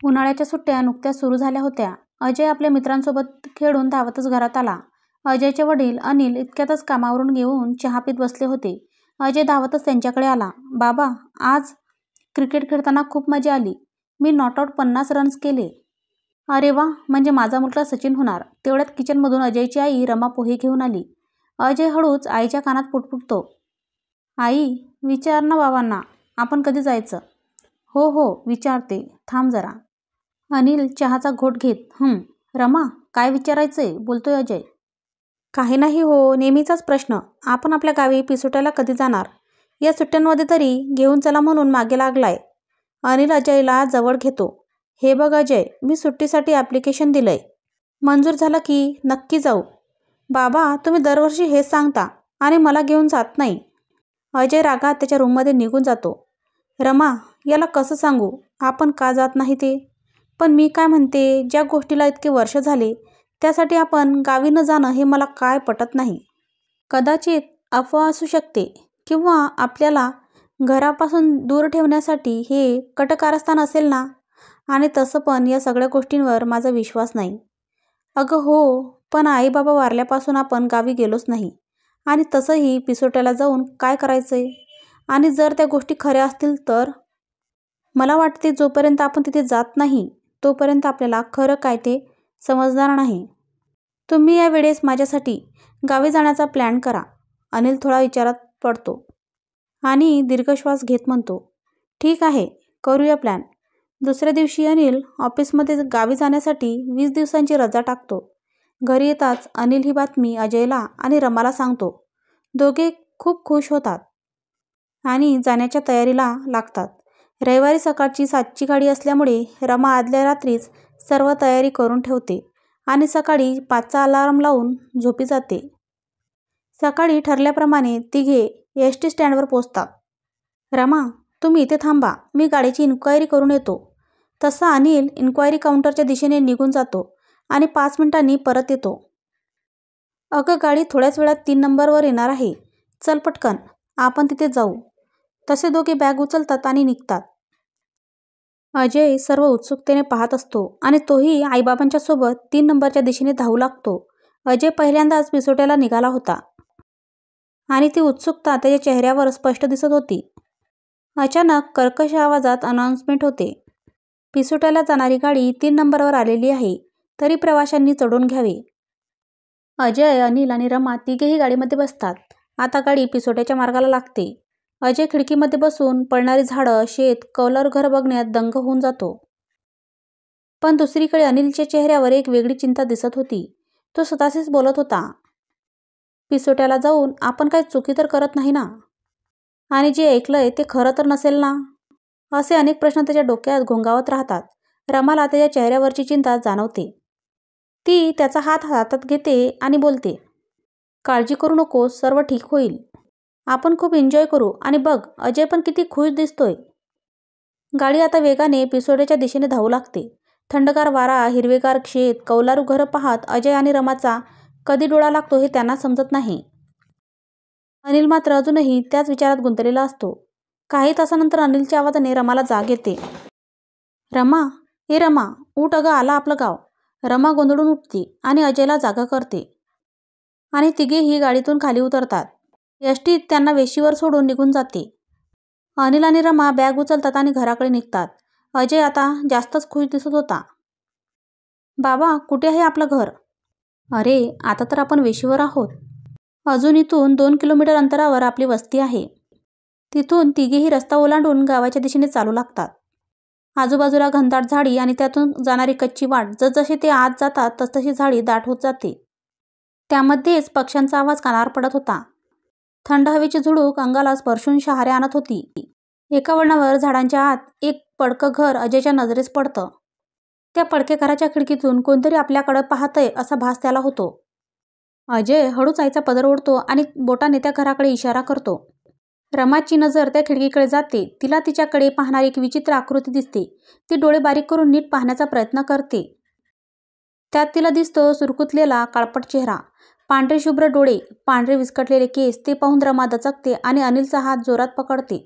उन्हाळ्याच्या सुट्ट्या नुकत्याच सुरू झाल्या होत्या. अजय आपल्या मित्रांसोबत खेळून धावतच घरात आला. अजयचे वडील अनिल इतक्यातच कामावरून येऊन चहा पीत बसले होते. अजय धावतच त्यांच्याकडे आला. बाबा, आज क्रिकेट खेळताना खूप मजा आली. मी नॉट आऊट 50 रन्स केले. अरे वा, म्हणजे माझा मुलगा सचिन होणार. तेवढ्यात किचनमधून अजयची आई रमा पोहे घेऊन आली. अजय हळूच आईच्या कानात पुटपुटतो. आई, विचार ना बाबांना, आपण कधी जायचं? हो हो, विचारते, थांब जरा. अनिल चहाचा घोट घेत रमा, काय विचारायचंय? बोलतोय अजय. काही नाही हो, नेहमीचाच प्रश्न. आपण आपल्या गावी पिसोट्याला कधी जाणार? या सुट्ट्यांमध्ये तरी घेऊन चला म्हणून मागे लागलाय. अनिल अजयला जवळ घेतो. हे बघ अजय, मी सुट्टीसाठी ॲप्लिकेशन दिलंय. मंजूर झालं की नक्की जाऊ. बाबा, तुम्ही दरवर्षी हेच सांगता आणि मला घेऊन जात नाही. अजय रागात त्याच्या रूममध्ये निघून जातो. रमा, याला कसं सांगू आपण का जात नाही ते? पण मी काय म्हणते, ज्या गोष्टीला इतके वर्ष झाले त्यासाठी आपण गावी न जाणं हे मला काय पटत नाही. कदाचित अफवा असू शकते किंवा आपल्याला घरापासून दूर ठेवण्यासाठी हे कटकारस्थान असेल ना. आणि तसं पण या सगळ्या गोष्टींवर माझा विश्वास नाही. अगं हो, पण आई बाबा वारल्यापासून आपण गावी गेलोच नाही. आणि तसंही पिसोट्याला जाऊन काय करायचंय? आणि जर त्या गोष्टी खऱ्या असतील तर? मला वाटते जोपर्यंत आपण तिथे जात नाही तोपर्यंत आपल्याला खरं काय ते समजणार नाही. तुम्ही या वेळेस माझ्यासाठी गावी जाण्याचा प्लॅन करा. अनिल थोडा विचारात पडतो आणि दीर्घश्वास घेत म्हणतो, ठीक आहे, करूया प्लॅन. दुसऱ्या दिवशी अनिल ऑफिसमध्ये गावी जाण्यासाठी 20 दिवसांची रजा टाकतो. घरी येताच अनिल ही बातमी अजयला आणि रमाला सांगतो. दोघे खूप खुश होतात आणि जाण्याच्या तयारीला लागतात. रविवारी सकाळची 7ची गाडी असल्यामुळे रमा आदल्या रात्रीच सर्व तयारी करून ठेवते आणि सकाळी 5चा अलार्म लावून झोपी जाते. सकाळी ठरल्याप्रमाणे तिघे एस.टी. स्टँडवर पोचतात. रमा, तुम्ही इथे थांबा, मी गाडीची इन्क्वायरी करून येतो. तसा अनिल इन्क्वायरी काउंटरच्या दिशेने निघून जातो आणि 5 मिनिटांनी परत येतो. अगं, गाडी थोड्याच वेळात 3 नंबरवर येणार आहे. चल पटकन, आपण तिथे जाऊ. तसे दोघे बॅग उचलतात आणि निघतात. अजय सर्व उत्सुकतेने पाहत असतो आणि तोही आईबाबांच्या सोबत 3 नंबरच्या दिशेने धावू लागतो. अजय पहिल्यांदाच पिसोट्याला निघाला होता आणि ती उत्सुकता त्याच्या चेहऱ्यावर स्पष्ट दिसत होती. अचानक कर्कश आवाजात अनाउन्समेंट होते. पिसोट्याला जाणारी गाडी 3 नंबरवर आलेली आहे, तरी प्रवाशांनी चढून घ्यावे. अजय, अनिल आणि रमा तिघेही गाडीमध्ये बसतात. आता गाडी पिसोट्याच्या मार्गाला लागते. अजय खिडकीमध्ये बसून पळणारी झाडं, शेत, कौलारू घर बघण्यात दंग होऊन जातो. पण दुसरीकडे अनिलच्या चेहऱ्यावर एक वेगळी चिंता दिसत होती. तो स्वतःशीच बोलत होता, पिसोट्याला जाऊन आपण काही चुकी तर करत नाही ना? आणि जे ऐकलंय ते खरं तर नसेल ना? असे अनेक प्रश्न त्याच्या डोक्यात घोंगावत राहतात. रमाला त्याच्या चेहऱ्यावरची चिंता जाणवते. ती त्याचा हात हातात घेते आणि बोलते, काळजी करू नकोस, सर्व ठीक होईल. आपण खूप एन्जॉय करू. आणि बघ, अजय पण किती खुश दिसतोय. गाडी आता वेगाने पिसोट्याच्या दिशेने धावू लागते. थंडगार वारा, हिरवेगार शेत, कौलारू घरं पाहत अजय आणि रमाचा कधी डोळा लागतो हे त्यांना समजत नाही. अनिल मात्र अजूनही त्याच विचारात गुंतलेला असतो. काही तासानंतर अनिलच्या आवाजाने रमाला जाग येते. रमा, ए रमा, उठ, अगं आला आपलं गाव. रमा गोंधळून उठते आणि अजयला जागा करते आणि तिघेही गाडीतून खाली उतरतात. एस.टी. त्यांना वेशीवर सोडून निघून जाते. अनिल आणि रमा बॅग उचलतात आणि घराकडे निघतात. अजय आता जास्तच खुश दिसत होता. बाबा, कुठे आहे आपलं घर? अरे, आता तर आपण वेशीवर आहोत. अजून इथून 2 किलोमीटर अंतरावर आपली वस्ती आहे. तिथून तिघेही रस्ता ओलांडून गावाच्या दिशेने चालू लागतात. आजूबाजूला घनदाट झाडी आणि त्यातून जाणारी कच्ची वाट. जसजसे ते आत जातात तसतशी झाडी दाट होत जाते. त्यामध्येच पक्ष्यांचा आवाज कानावर पडत होता. थंड हवेची झुळूक अंगाला स्पर्शून शहारे आणत होती. एका वळणावर झाडांच्या आत एक पडकं घर अजयच्या नजरेस पडतं. त्या पडक्या घराच्या खिडकीतून कोणतरी आपल्याकडं पाहतंय असा भास त्याला होतो. अजय हळूच आईचा पदर ओढतो आणि बोटाने त्या घराकडे इशारा करतो. रमाची नजर त्या खिडकीकडे जाते. तिला तिच्याकडे पाहणारी एक विचित्र आकृती दिसते. ती डोळे बारीक करून नीट पाहण्याचा प्रयत्न करते. त्यात तिला दिसतो सुरकुतलेला काळपट चेहरा, पांढरे शुभ्र डोळे, पांढरे विस्कटलेले केस. ते पाहून रमा दचकते आणि अनिलचा हात जोरात पकडते.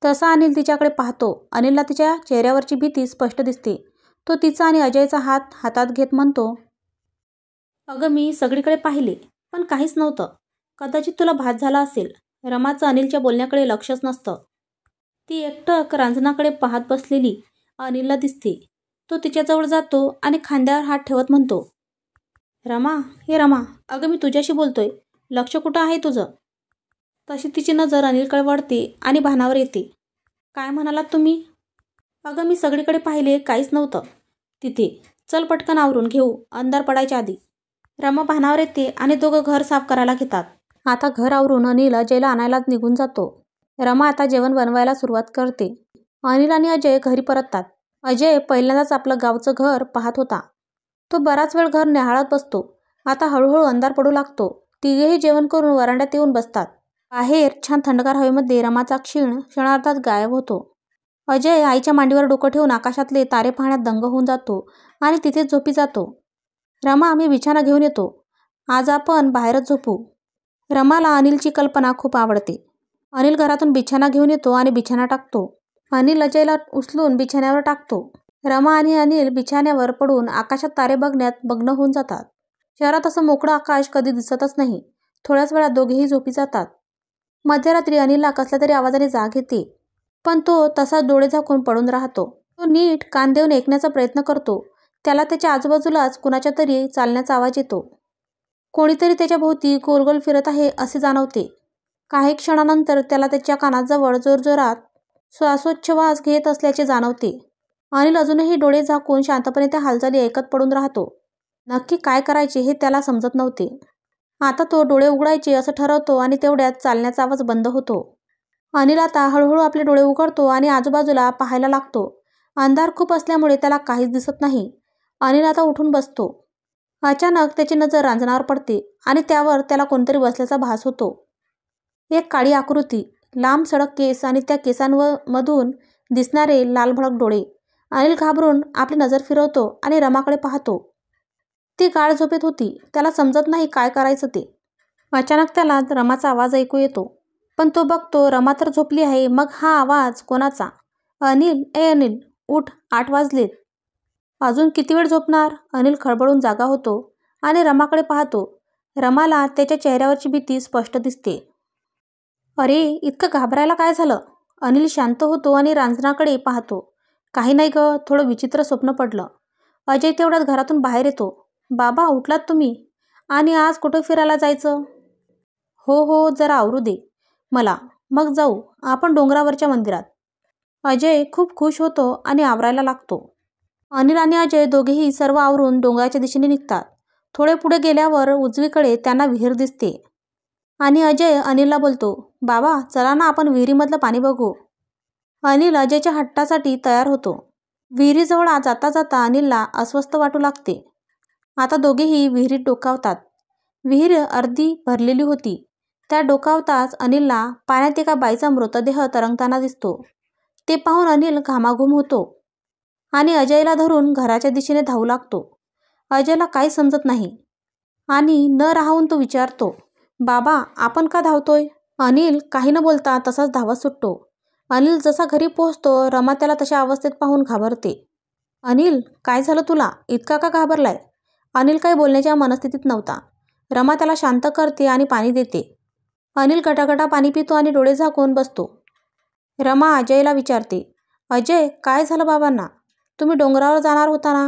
तसा अनिल तिच्याकडे पाहतो. अनिलला तिच्या चेहऱ्यावरची भीती स्पष्ट दिसते. तो तिचा आणि अजयचा हात हातात घेत म्हणतो, अगं मी सगळीकडे पाहिले पण काहीच नव्हतं. कदाचित तुला भास झाला असेल. रमाचं अनिलच्या बोलण्याकडे लक्षच नसतं. ती एकटक रांजणाकडे पाहत बसलेली अनिलला दिसते. तो तिच्याजवळ जातो आणि खांद्यावर हात ठेवत म्हणतो, रमा, हे रमा, अगं मी तुझ्याशी बोलतोय. लक्ष कुठं आहे तुझं? तशी तिची नजर अनिलकडे वळते आणि भानावर येते. काय म्हणालात तुम्ही? अगं मी सगळीकडे पाहिले, काहीच नव्हतं तिथे. चल पटकन आवरून घेऊ, अंधार पडायच्या आधी. रमा भानावर येते आणि दोघं घर साफ करायला घेतात. आता घर आवरून अनिल अजयला आणायला निघून जातो. रमा आता जेवण बनवायला सुरुवात करते. अनिल आणि अजय घरी परततात. अजय पहिल्यांदाच आपलं गावचं घर पाहत होता. तो बराच वेळ घर न्याहाळत बसतो. आता हळूहळू अंधार पडू लागतो. तिघेही जेवण करून वरांड्यात येऊन बसतात. बाहेर छान थंडगार हवेमध्ये रमाचा क्षणार्धात गायब होतो. अजय आईच्या मांडीवर डोकं ठेवून आकाशातले तारे पाहण्यात दंग होऊन जातो आणि तिथेच झोपी जातो. रमा, मी बिछाना घेऊन येतो. आज आपण बाहेरच झोपू. रमाला अनिलची कल्पना खूप आवडते. अनिल घरातून बिछाना घेऊन येतो आणि बिछाना टाकतो. अनिल अजयला उचलून बिछाण्यावर टाकतो. रमा आणि अनिल बिछाण्यावर पडून आकाशात तारे बघण्यात मग्न होऊन जातात. शहरात असं मोकळं आकाश कधी दिसतच नाही. थोड्याच वेळात दोघेही झोपी जातात. मध्यरात्री अनिलला कसल्या तरी आवाजाने जाग येते, पण तो तसाच डोळे झाकून पडून राहतो. तो नीट कान देऊन ऐकण्याचा प्रयत्न करतो. त्याला त्याच्या आजूबाजूलाच कुणाच्या तरी चालण्याचा आवाज येतो. कोणीतरी त्याच्या भोवती गोलगोल फिरत आहे असे जाणवते. काही क्षणानंतर त्याला त्याच्या कानाजवळ जोरजोरात श्वासोच्छवास घेत असल्याचे जाणवते. अनिल अजूनही डोळे झाकून शांतपणे त्या हालचाली ऐकत पडून राहतो. नक्की काय करायचे हे त्याला समजत नव्हते. आता तो डोळे उघडायचे असं ठरवतो आणि तेवढ्यात चालण्याचा आवाज बंद होतो. अनिल आता हळूहळू आपले डोळे उघडतो आणि आजूबाजूला पाहायला लागतो. अंधार खूप असल्यामुळे त्याला काहीच दिसत नाही. अनिल आता उठून बसतो. अचानक त्याची नजर रांजणावर पडते आणि त्यावर त्याला कोणतरी बसल्याचा भास होतो. एक काळी आकृती, लांब सडक केस आणि त्या केसांमधून दिसणारे लालभडक डोळे. अनिल घाबरून आपली नजर फिरवतो आणि रमाकडे पाहतो. ती गाढ झोपेत होती. त्याला समजत नाही काय करायचं ते. अचानक त्याला रमाचा आवाज ऐकू येतो, पण तो बघतो रमा तर झोपली आहे. मग हा आवाज कोणाचा? अनिल, ए अनिल, उठ, 8 वाजलेत. अजून किती वेळ झोपणार? अनिल खळबळून जागा होतो आणि रमाकडे पाहतो. रमाला त्याच्या चेहऱ्यावरची भीती स्पष्ट दिसते. अरे, इतकं घाबरायला काय झालं? अनिल शांत होतो आणि रांजणाकडे पाहतो. काही नाही ग, थोडं विचित्र स्वप्न पडलं. अजय तेवढ्यात घरातून बाहेर येतो. बाबा, उठलात तुम्ही? आणि आज कुठं फिरायला जायचं? हो, जरा आवरू दे मला, मग जाऊ आपण डोंगरावरच्या मंदिरात. अजय खूप खुश होतो आणि आवरायला लागतो. अनिल आणि अजय दोघेही सर्व आवरून डोंगराच्या दिशेने निघतात. थोडे पुढे गेल्यावर उजवीकडे त्यांना विहीर दिसते आणि अजय अनिलला बोलतो, बाबा चला ना, आपण विहिरीमधलं पाणी बघू. अनिल अजयच्या हट्टासाठी तयार होतो. विहिरीजवळ जाता जाता अनिलला अस्वस्थ वाटू लागते. आता दोघेही विहिरीत डोकावतात. विहीर अर्धी भरलेली होती. त्या डोकावताच अनिलला पाण्यात एका बाईचा मृतदेह तरंगताना दिसतो. ते पाहून अनिल घामाघूम होतो आणि अजयला धरून घराच्या दिशेने धावू लागतो. अजयला काही समजत नाही आणि न राहून तो विचारतो, बाबा आपण का धावतोय? अनिल काही न बोलता तसाच धावत सुटतो. अनिल जसा घरी पोहोचतो, रमा त्याला तशा अवस्थेत पाहून घाबरते. अनिल, काय झालं तुला? इतका का घाबरलाय? अनिल काही बोलण्याच्या मनस्थितीत नव्हता. रमा त्याला शांत करते आणि पाणी देते. अनिल गटागटा पाणी पितो आणि डोळे झाकून बसतो. रमा अजयला विचारते, अजय काय झालं बाबांना? तुम्ही डोंगरावर जाणार होता ना?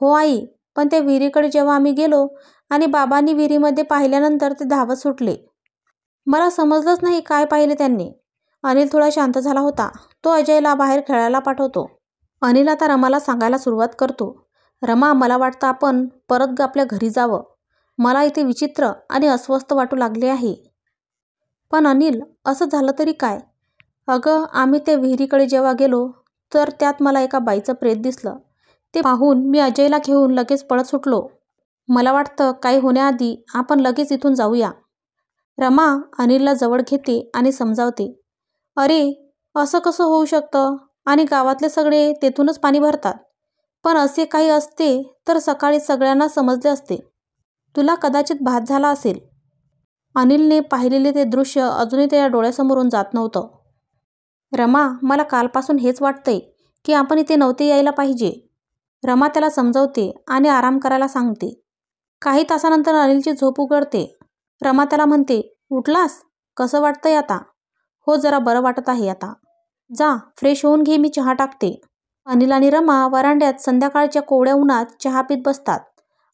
हो आई, पण त्या विहिरीकडे जेव्हा आम्ही गेलो आणि बाबांनी विहिरीमध्ये पाहिल्यानंतर ते धावत सुटले. मला समजलंच नाही काय पाहिले त्यांनी. अनिल थोडा शांत झाला होता. तो अजयला बाहेर खेळायला पाठवतो. अनिल आता रमाला सांगायला सुरुवात करतो, रमा मला वाटतं आपण परत आपल्या घरी जावं. मला इथे विचित्र आणि अस्वस्थ वाटू लागले आहे. पण अनिल, असं झालं तरी काय? अगं आम्ही त्या विहिरीकडे जेव्हा गेलो तर त्यात मला एका बाईचं प्रेत दिसलं. ते पाहून मी अजयला घेऊन लगेच पळत सुटलो. मला वाटतं काही होण्याआधी आपण लगेच इथून जाऊया. रमा अनिलला जवळ घेते आणि समजावते, अरे असं कसं होऊ शकतं? आणि गावातले सगळे तेथूनच पाणी भरतात. पण असे काही असते तर सकाळी सगळ्यांना समजले असते. तुला कदाचित भास झाला असेल. अनिलने पाहिलेले ते दृश्य अजूनही त्याच्या डोळ्यासमोरून जात नव्हतं. रमा, मला कालपासून हेच वाटतंय की आपण इथे नव्हते यायला पाहिजे. रमा त्याला समजवते आणि आराम करायला सांगते. काही तासानंतर अनिलची झोप उघडते. रमा त्याला म्हणते, उठलास? कसं वाटतंय आता? हो, जरा बरं वाटत आहे आता. जा, फ्रेश होऊन घे, मी चहा टाकते. अनिल आणि रमा वरांड्यात संध्याकाळच्या कोवळ्या उन्हात चहा पीत बसतात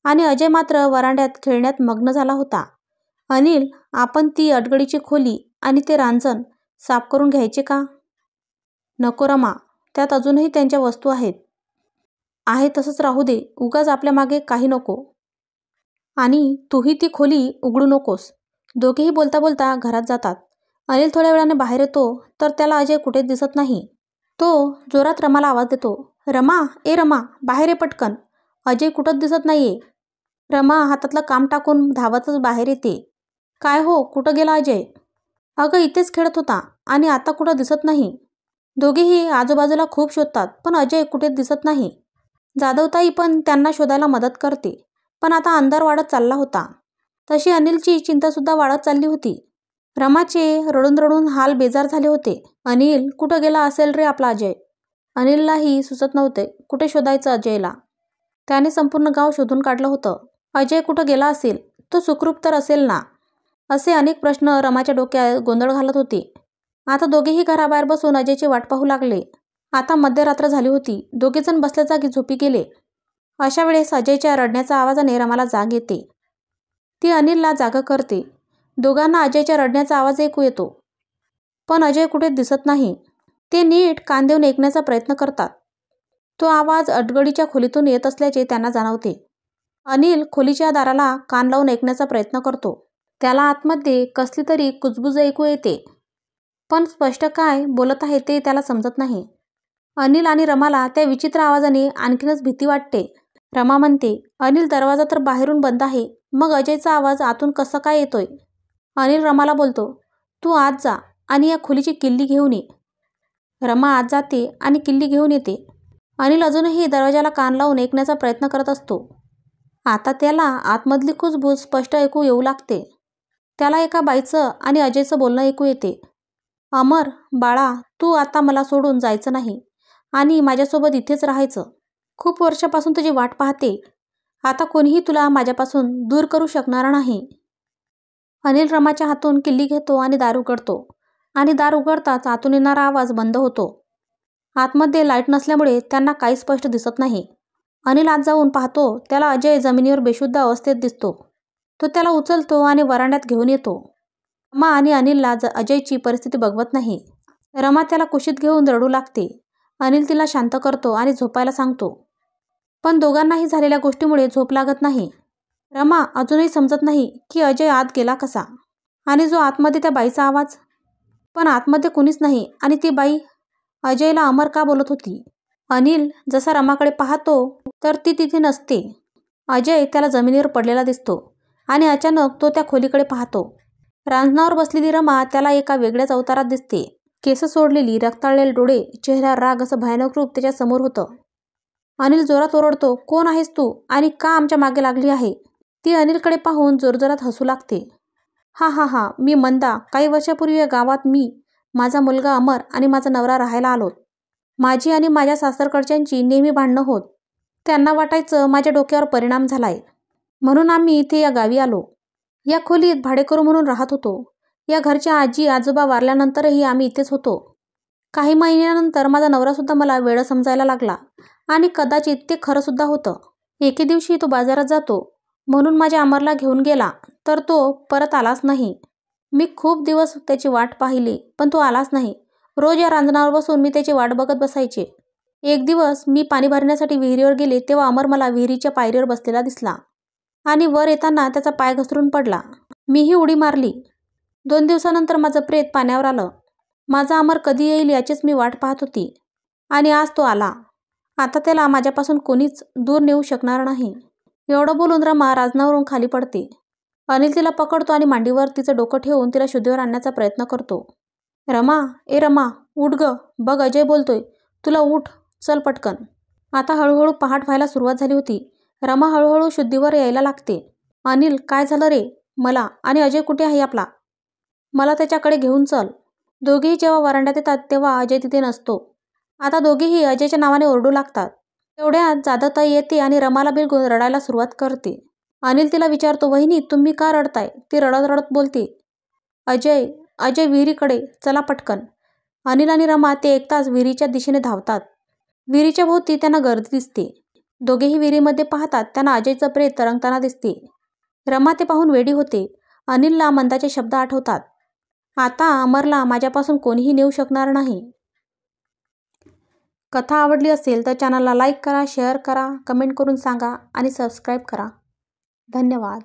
आणि अजय मात्र वरांड्यात खेळण्यात मग्न झाला होता. अनिल, आपण ती अडगडीची खोली आणि ते रांजण साफ करून घ्यायचे का? नको रमा, त्यात अजूनही त्यांच्या वस्तू आहेत. आहे तसंच राहू दे, उगाच आपल्या मागे काही नको. आणि तूही ती खोली उघडू नकोस. दोघेही बोलता बोलता घरात जातात. अनिल थोड्या वेळाने बाहेर येतो तर त्याला अजय कुठेच दिसत नाही. तो जोरात रमाला आवाज देतो, रमा, ए रमा, बाहेर ये पटकन. अजय कुठंच दिसत नाहीये. रमा हातातलं काम टाकून धावतच बाहेर येते. काय हो, कुठं गेला अजय? अगं, इथेच खेळत होता आणि आता कुठं दिसत नाही. दोघेही आजूबाजूला खूप शोधतात पण अजय कुठेच दिसत नाही. जाधवताई पण त्यांना शोधायला मदत करते, पण आता अंधार वाढत चालला होता. तशी अनिलची चिंतासुद्धा वाढत चालली होती. रमाचे रडून रडून हाल बेजार झाले होते. अनिल, कुठं गेला असेल रे आपला अजय? अनिललाही सुचत नव्हते कुठे शोधायचं अजयला. त्याने संपूर्ण गाव शोधून काढलं होतं. अजय कुठं गेला असेल? तो सुखरूप तर असेल ना? असे अनेक प्रश्न रमाच्या डोक्यात गोंधळ घालत होते. आता दोघेही घराबाहेर बसून अजयची वाट पाहू लागले. आता मध्यरात्र झाली होती. दोघेजण बसल्या जागी झोपी गेले. अशा वेळेस अजयच्या रडण्याच्या आवाजाने रमाला जाग येते. ती अनिलला जागा करते. दोघांना अजयच्या रडण्याचा आवाज ऐकू येतो, पण अजय कुठे दिसत नाही. ते नीट कान देऊन ऐकण्याचा प्रयत्न करतात. तो आवाज अडगडीच्या खोलीतून येत असल्याचे त्यांना जाणवते. अनिल खोलीच्या दाराला कान लावून ऐकण्याचा प्रयत्न करतो. त्याला आतमध्ये कसली तरी कुजबुज ऐकू येते, पण स्पष्ट काय बोलत आहे ते त्याला समजत नाही. अनिल आणि रमाला त्या विचित्र आवाजाने आणखीनच भीती वाटते. रमा म्हणते, अनिल, दरवाजा तर बाहेरून बंद आहे, मग अजयचा आवाज आतून कसा काय येतोय? अनिल रमाला बोलतो, तू आत जा आणि या खोलीची किल्ली घेऊन ये. रमा आत जाते आणि किल्ली घेऊन येते. अनिल अजूनही दरवाजाला कान लावून ऐकण्याचा प्रयत्न करत असतो. आता त्याला आतमधली कुजबूज स्पष्ट ऐकू येऊ लागते. त्याला एका बाईचं आणि अजयचं बोलणं ऐकू येते. अमर, बाळा, तू आता मला सोडून जायचं नाही आणि माझ्यासोबत इथेच राहायचं. खूप वर्षापासून तुझी वाट पाहते. आता कोणीही तुला माझ्यापासून दूर करू शकणार नाही. अनिल रमाच्या हातून किल्ली घेतो आणि दार उघडतो आणि दार उघडताच आतून येणारा आवाज बंद होतो. आतमध्ये लाईट नसल्यामुळे त्यांना काही स्पष्ट दिसत नाही. अनिल आत जाऊन पाहतो. त्याला अजय जमिनीवर बेशुद्ध अवस्थेत दिसतो. तो त्याला उचलतो आणि वरांड्यात घेऊन येतो. रमा आणि अनिलला अजयची परिस्थिती बघवत नाही. रमा त्याला कुशीत घेऊन रडू लागते. अनिल तिला शांत करतो आणि झोपायला सांगतो, पण दोघांनाही झालेल्या गोष्टीमुळे झोप लागत नाही. रमा अजूनही समजत नाही की अजय आत गेला कसा, आणि जो आतमध्ये त्या बाईचा आवाज. पण आतमध्ये कुणीच नाही आणि ती बाई अजयला अमर का बोलत होती? अनिल जसा रमाकडे पाहतो तर ती तिथे नसते. अजय त्याला जमिनीवर पडलेला दिसतो आणि अचानक तो त्या खोलीकडे पाहतो. रांजणावर बसलेली रमा त्याला एका वेगळ्याच अवतारात दिसते. केस सोडलेली, रक्ताळलेले डोळे, चेहऱ्यावर राग असं भयानक रूप त्याच्या समोर होतं. अनिल जोरात ओरडतो, कोण आहेस तू आणि का आमच्या मागे लागली आहे? ती अनिलकडे पाहून जोरजोरात हसू लागते. हा हा हा, मी मंदा. काही वर्षापूर्वी या गावात मी, माझा मुलगा अमर आणि माझा नवरा राहायला आलोत. माझी आणि माझ्या सासरकडच्यांची नेहमी भांडणं होत. त्यांना वाटायचं माझ्या डोक्यावर परिणाम झालाय, म्हणून आम्ही इथे या गावी आलो. या खोलीत भाडेकरू म्हणून राहत होतो. या घरच्या आजी आजोबा वारल्यानंतरही आम्ही इथेच होतो. काही महिन्यानंतर माझा नवरासुद्धा मला वेडं समजायला लागला आणि कदाचित ते खरंसुद्धा होतं. एके दिवशी तो बाजारात जातो म्हणून माझ्या अमरला घेऊन गेला, तर तो परत आलाच नाही. मी खूप दिवस त्याची वाट पाहिली, पण तो आलाच नाही. रोज या रांजणावर बसून मी त्याची वाट बघत बसायचे. एक दिवस मी पाणी भरण्यासाठी विहिरीवर गेले तेव्हा अमर मला विहिरीच्या पायरीवर बसलेला दिसला आणि वर येताना त्याचा पाय घसरून पडला. मीही उडी मारली. 2 दिवसानंतर माझं प्रेत पाण्यावर आलं. माझा अमर कधी येईल याचीच मी वाट पाहत होती आणि आज तो आला. आता त्याला माझ्यापासून कोणीच दूर नेऊ शकणार नाही. एवढं बोलून रमा रांजणावरून खाली पडते. अनिल तिला पकडतो आणि मांडीवर तिचं डोकं ठेवून तिला शुद्धीवर आणण्याचा प्रयत्न करतो. रमा, ए रमा, उठ ग, बघ अजय बोलतोय, तुला उठ, चल पटकन. आता हळूहळू पहाट व्हायला सुरुवात झाली होती. रमा हळूहळू शुद्धीवर यायला लागते. अनिल, काय झालं रे? मला आणि अजय कुठे आहे आपला? मला त्याच्याकडे घेऊन चल. दोघेही जेव्हा वरांड्यात येतात तेव्हा अजय तिथे नसतो. आता दोघेही अजयच्या नावाने ओरडू लागतात. तेवढ्यात जाधवताई येते आणि रमाला बिलगून रडायला सुरुवात करते. अनिल तिला विचारतो, वहिनी तुम्ही का रडताय? ती रडत रडत बोलते, अजय अजय विहिरीकडे, चला पटकन. अनिल आणि रमा ते ऐकताच विहिरीच्या दिशेने धावतात. विहिरीच्या भोवती त्यांना गर्दी दिसते. दोघेही विहिरीमध्ये पाहतात. त्यांना अजयचं प्रेत तरंगताना दिसते. रमा ते पाहून वेडी होते. अनिलला मंदाचे शब्द आठवतात, आता अमरला माझ्यापासून कोणीही नेऊ शकणार नाही. कथा आवडली असेल तर चॅनलला लाईक करा, शेअर करा, कमेंट करून सांगा आणि सबस्क्राईब करा. धन्यवाद.